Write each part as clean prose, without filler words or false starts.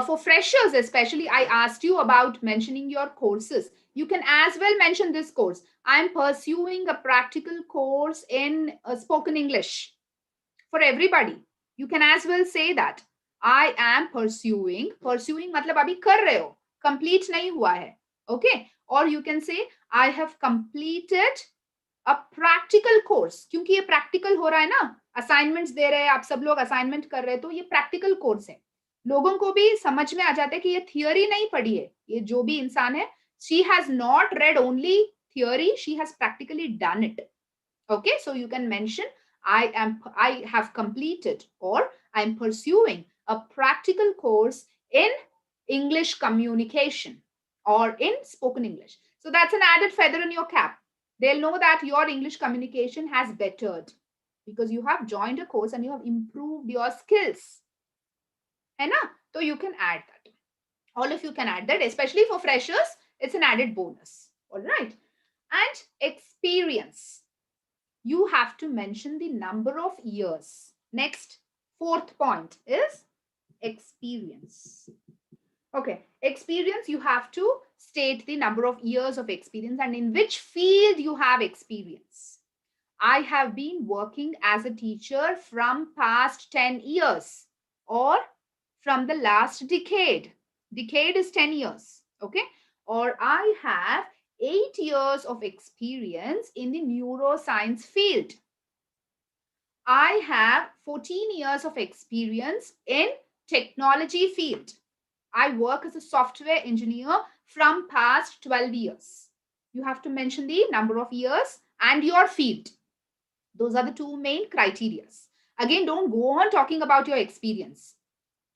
for freshers especially, I asked you about mentioning your courses. You can as well mention this course. I'm pursuing a practical course in spoken English. For everybody, you can as well say that. I am pursuing. Pursuing मतलब अभी कर रहे हो, complete नहीं हुआ है. Okay? Or you can say, I have completed a practical course. क्योंकि ये practical हो रहा है ना, assignments दे रहे हैं, आप सब लोग assignment कर रहे हैं, तो ये practical course है. लोगों को भी समझ में आ जाता है कि ये theory नहीं पढ़ी है. ये जो भी इंसान है, she has not read only theory, she has practically done it. Okay, so you can mention I have completed or I'm pursuing a practical course in English communication or in spoken English. So that's an added feather in your cap. They'll know that your English communication has bettered because you have joined a course and you have improved your skills. Hai na? So you can add that. All of you can add that, especially for freshers, it's an added bonus. All right. And experience. You have to mention the number of years. Next, fourth point is experience. Okay, experience, you have to state the number of years of experience and in which field you have experience. I have been working as a teacher from past 10 years or from the last decade. Decade is 10 years. Okay, or I have 8 years of experience in the neuroscience field. I have 14 years of experience in technology field. I work as a software engineer from past 12 years. You have to mention the number of years and your field. Those are the two main criteria. Again, don't go on talking about your experience.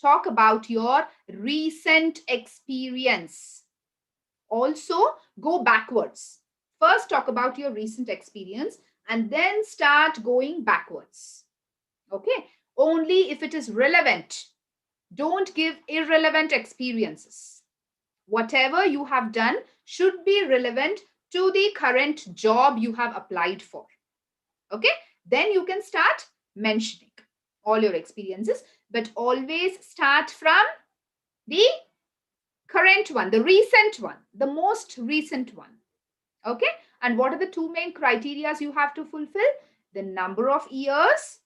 Talk about your recent experience. Also, go backwards. First, talk about your recent experience and then start going backwards. Okay? Only if it is relevant. Don't give irrelevant experiences. Whatever you have done should be relevant to the current job you have applied for. Okay? Then you can start mentioning all your experiences, but always start from the current one, the recent one, the most recent one. Okay? And what are the two main criteria you have to fulfill? The number of years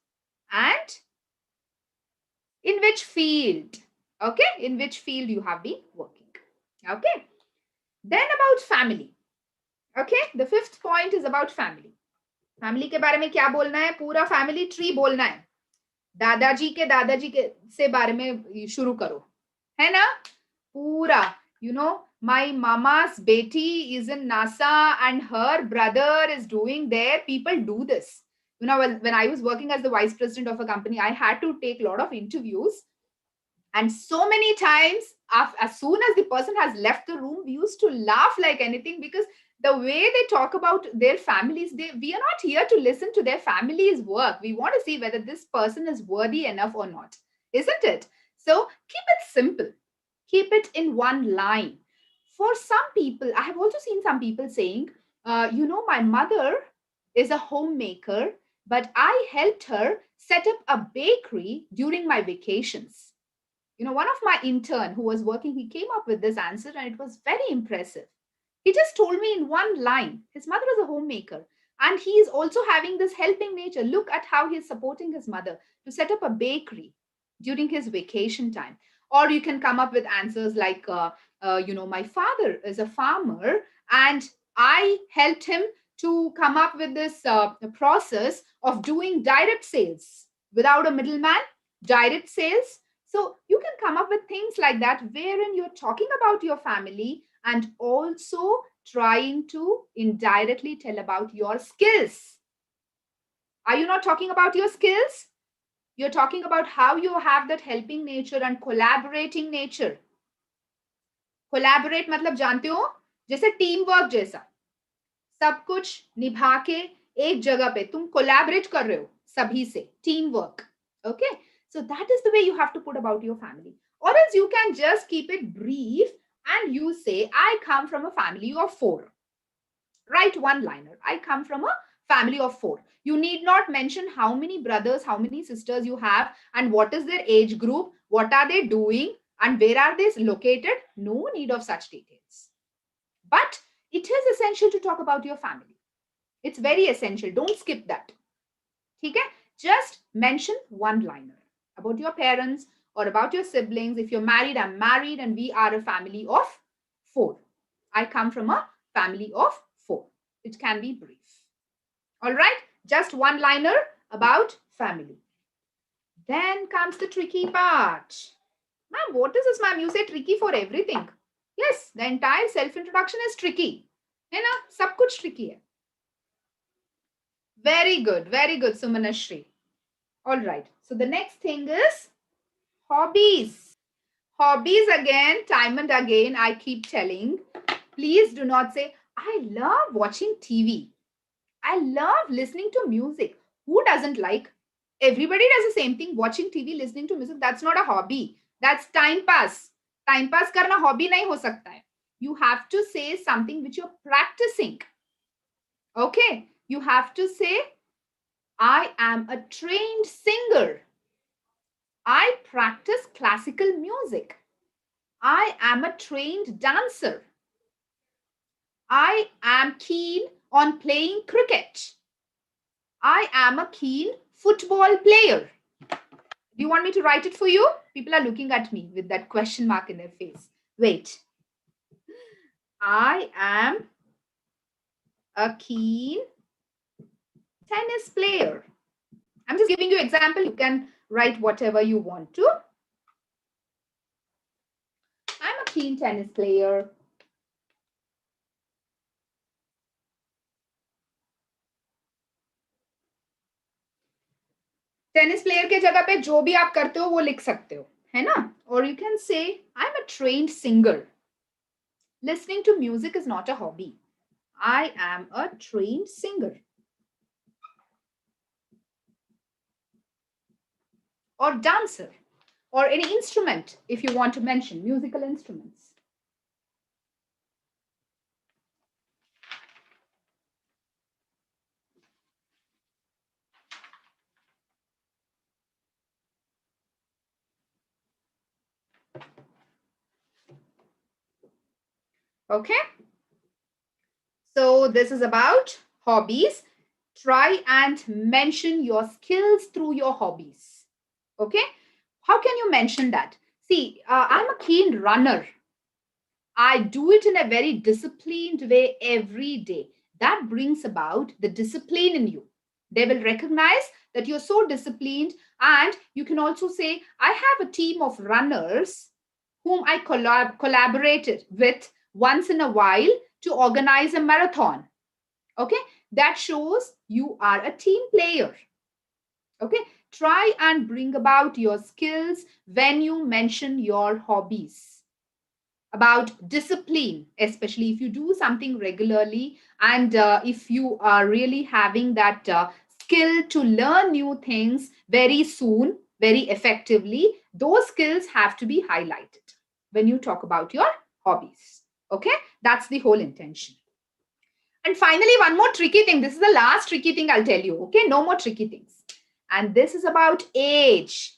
and in which field. Okay? In which field you have been working. Okay? Then about family. Okay? The fifth point is about family. Family के बारे में क्या बोलना है? पूरा family tree बोलना है. दादाजी के से बारे में शुरू करो. है ना? Pura, you know, my mama's beti is in NASA and her brother is doing there. People do this. You know, when I was working as the vice president of a company, I had to take a lot of interviews. And so many times, as soon as the person has left the room, we used to laugh like anything because the way they talk about their families, we are not here to listen to their family's work. We want to see whether this person is worthy enough or not. Isn't it? So keep it simple. Keep it in one line. For some people, I have also seen some people saying, you know, my mother is a homemaker, but I helped her set up a bakery during my vacations. You know, one of my intern who was working, he came up with this answer and it was very impressive. He just told me in one line, his mother is a homemaker and he is also having this helping nature. Look at how he is supporting his mother to set up a bakery during his vacation time. Or you can come up with answers like, you know, my father is a farmer and I helped him to come up with this process of doing direct sales without a middleman, direct sales. So you can come up with things like that wherein you're talking about your family and also trying to indirectly tell about your skills. Are you not talking about your skills? You're talking about how you have that helping nature and collaborating nature. Collaborate मतलब जानते हो? जैसे team work जैसा. सब कुछ निभा के एक जगह पे तुम collaborate कर रहे हो सभी से. Team work. Okay? So that is the way you have to put about your family. Or else you can just keep it brief and you say, I come from a family of 4. Write one liner. I come from a family of 4. You need not mention how many brothers, how many sisters you have and what is their age group, what are they doing. And where are they located? No need of such details. But it is essential to talk about your family. It's very essential. Don't skip that. Okay? Just mention one liner about your parents or about your siblings. If you're married, I'm married, and we are a family of 4. I come from a family of 4. It can be brief. All right? Just one liner about family. Then comes the tricky part. Ma'am, what is this, ma'am? You say tricky for everything. Yes, the entire self-introduction is tricky. है ना? सब कुछ tricky है. Very good, Sumanashri. All right. So the next thing is hobbies. Hobbies again, time and again, I keep telling. Please do not say, I love watching TV. I love listening to music. Who doesn't like? Everybody does the same thing, watching TV, listening to music. That's not a hobby. That's time pass. Time pass karna hobby nahi ho sakta hai. You have to say something which you're practicing. Okay? You have to say, I am a trained singer. I practice classical music. I am a trained dancer. I am keen on playing cricket. I am a keen football player. Do you want me to write it for you? People are looking at me with that question mark in their face. Wait. I am a keen tennis player. I'm just giving you an example. You can write whatever you want to. I'm a keen tennis player. Tennis player के जगह पे जो भी आप करते हो वो लिख सकते हो, है ना? Or you can say, I'm a trained singer. Listening to music is not a hobby. I am a trained singer. Or dancer. Or any instrument, if you want to mention musical instruments. Okay? So this is about hobbies. Try and mention your skills through your hobbies. Okay? How can you mention that? See, I'm a keen runner. I do it in a very disciplined way every day. That brings about the discipline in you. They will recognize that you're so disciplined, and you can also say, I have a team of runners whom I collaborated with once in a while to organize a marathon. Okay, that shows you are a team player. Okay, try and bring about your skills when you mention your hobbies. About discipline, especially if you do something regularly, and if you are really having that skill to learn new things very soon, very effectively, those skills have to be highlighted when you talk about your hobbies. Okay, that's the whole intention. And finally, one more tricky thing. This is the last tricky thing I'll tell you. Okay, no more tricky things. And this is about age.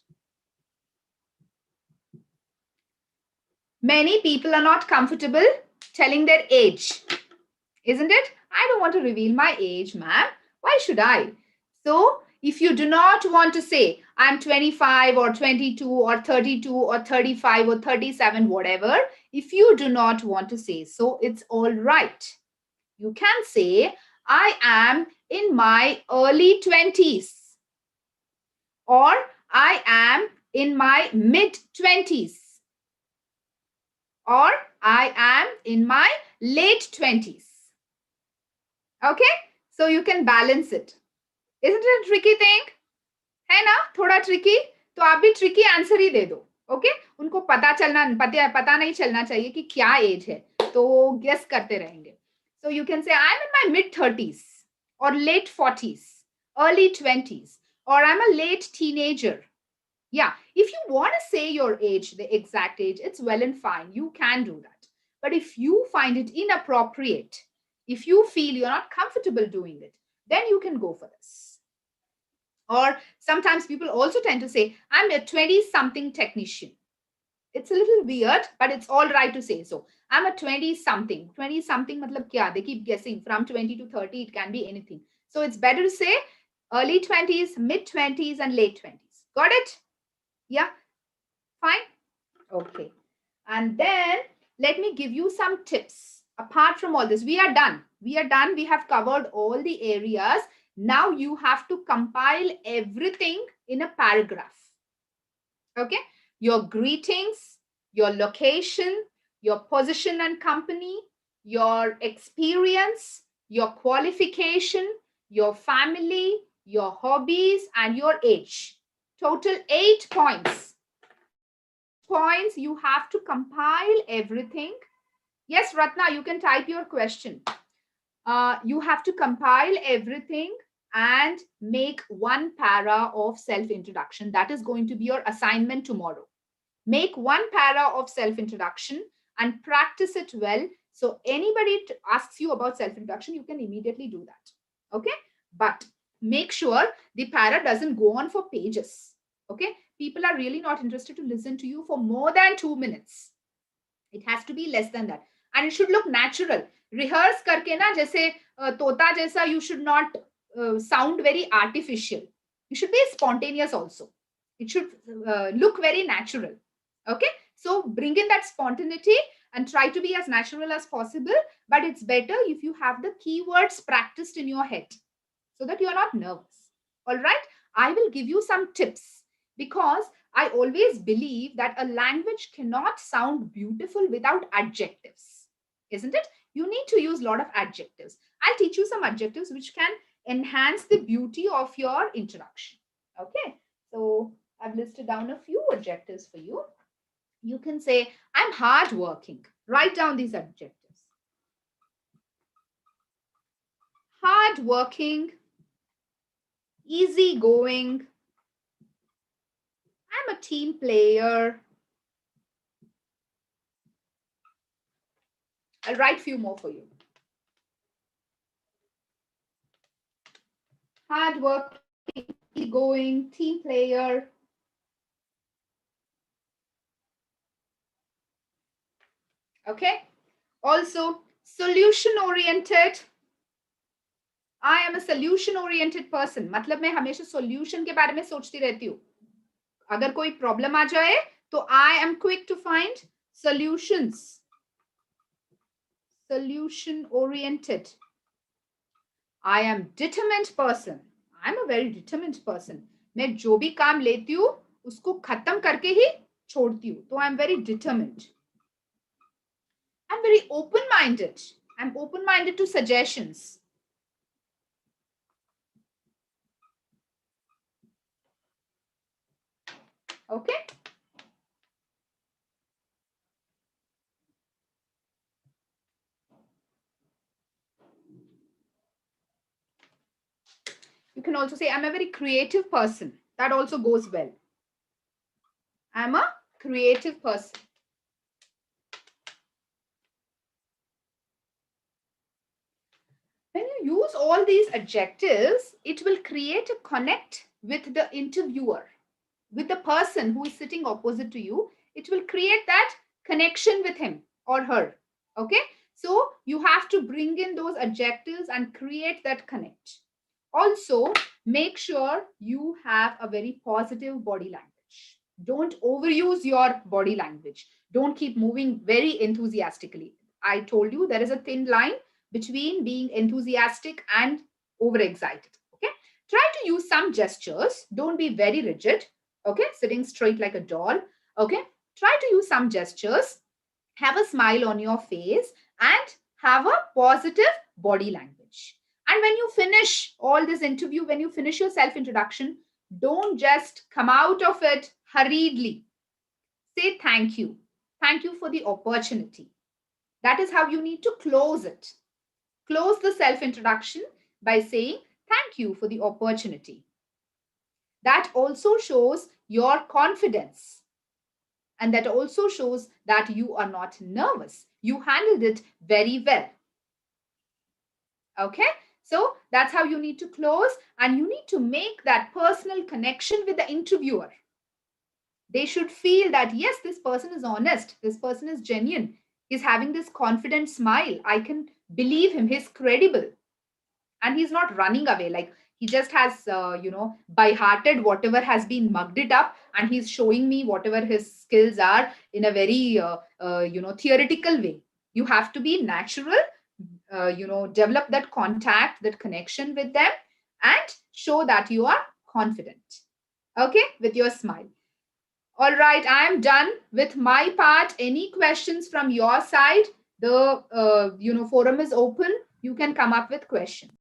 Many people are not comfortable telling their age, isn't it? I don't want to reveal my age, ma'am. Why should I? So, if you do not want to say, I'm 25 or 22 or 32 or 35 or 37, whatever, if you do not want to say so, it's all right. You can say, I am in my early 20s, or I am in my mid 20s, or I am in my late 20s. Okay? So you can balance it. Isn't it a tricky thing? है ना? थोड़ा tricky? तो आप भी tricky answer ही दे दो. Okay? उनको पता नहीं चलना चाहिए कि क्या age है. तो guess करते रहेंगे. So you can say, I'm in my mid 30s or late 40s, early 20s, or I'm a late teenager. Yeah, if you want to say your age, the exact age, it's well and fine. You can do that. But if you find it inappropriate, if you feel you're not comfortable doing it, then you can go for this. Or sometimes people also tend to say, I'm a 20-something technician. It's a little weird, but it's all right to say so. I'm a 20 something. 20 something matlab kya? They keep guessing from 20 to 30. It can be anything. So it's better to say early 20s, mid 20s, and late 20s. Got it? Yeah, fine. Okay. And then let me give you some tips. Apart from all this, we are done. We are done. We have covered all the areas. Now you have to compile everything in a paragraph. Okay. Your greetings, your location, your position and company, your experience, your qualification, your family, your hobbies, and your age. Total 8 points. 8 points. You have to compile everything. Yes, Ratna, you can type your question. You have to compile everything and make one para of self-introduction. That is going to be your assignment tomorrow. Make one para of self-introduction and practice it well. So anybody asks you about self-introduction, you can immediately do that. Okay? But make sure the para doesn't go on for pages. Okay? People are really not interested to listen to you for more than 2 minutes. It has to be less than that. And it should look natural. Rehearse karke na, jaise tota jaisa, you should not sound very artificial. You should be spontaneous also. It should look very natural. Okay, so bring in that spontaneity and try to be as natural as possible. But it's better if you have the keywords practiced in your head so that you are not nervous. All right, I will give you some tips because I always believe that a language cannot sound beautiful without adjectives, isn't it? You need to use a lot of adjectives. I'll teach you some adjectives which can enhance the beauty of your introduction. Okay, so I've listed down a few adjectives for you. You can say, I'm hardworking. Write down these adjectives. Hardworking, easygoing, I'm a team player. I'll write few more for you. Hardworking, easygoing, team player. Okay. Also, solution oriented. I am a solution oriented person. मतलब मैं हमेशा solution के बारे में सोचती रहती हूँ. अगर कोई problem आ जाए तो I am quick to find solutions. Solution oriented. I am determined person. I am a very determined person. मैं जो भी काम लेती हूँ उसको खत्म करके ही छोड़ती हूँ. तो I am very determined. I'm very open-minded. I'm open-minded to suggestions. Okay. You can also say, I'm a very creative person. That also goes well. I'm a creative person. When you use all these adjectives, it will create a connect with the interviewer, with the person who is sitting opposite to you. It will create that connection with him or her. Okay. So you have to bring in those adjectives and create that connect. Also, make sure you have a very positive body language. Don't overuse your body language. Don't keep moving very enthusiastically. I told you there is a thin line between being enthusiastic and overexcited. Okay. Try to use some gestures. Don't be very rigid. Okay. Sitting straight like a doll. Okay. Try to use some gestures. Have a smile on your face and have a positive body language. And when you finish all this interview, when you finish your self-introduction, don't just come out of it hurriedly. Say thank you. Thank you for the opportunity. That is how you need to close it. Close the self-introduction by saying thank you for the opportunity. That also shows your confidence. And that also shows that you are not nervous. You handled it very well. Okay. So that's how you need to close, and you need to make that personal connection with the interviewer. They should feel that, yes, this person is honest, this person is genuine, he's having this confident smile, I can believe him, he's credible, and he's not running away. Like, he just has by hearted whatever has been mugged it up, and he's showing me whatever his skills are in a very theoretical way. You have to be natural, develop that contact, that connection with them, and show that you are confident, okay, with your smile. All right, I am done with my part. Any questions from your side? The forum is open. You can come up with questions.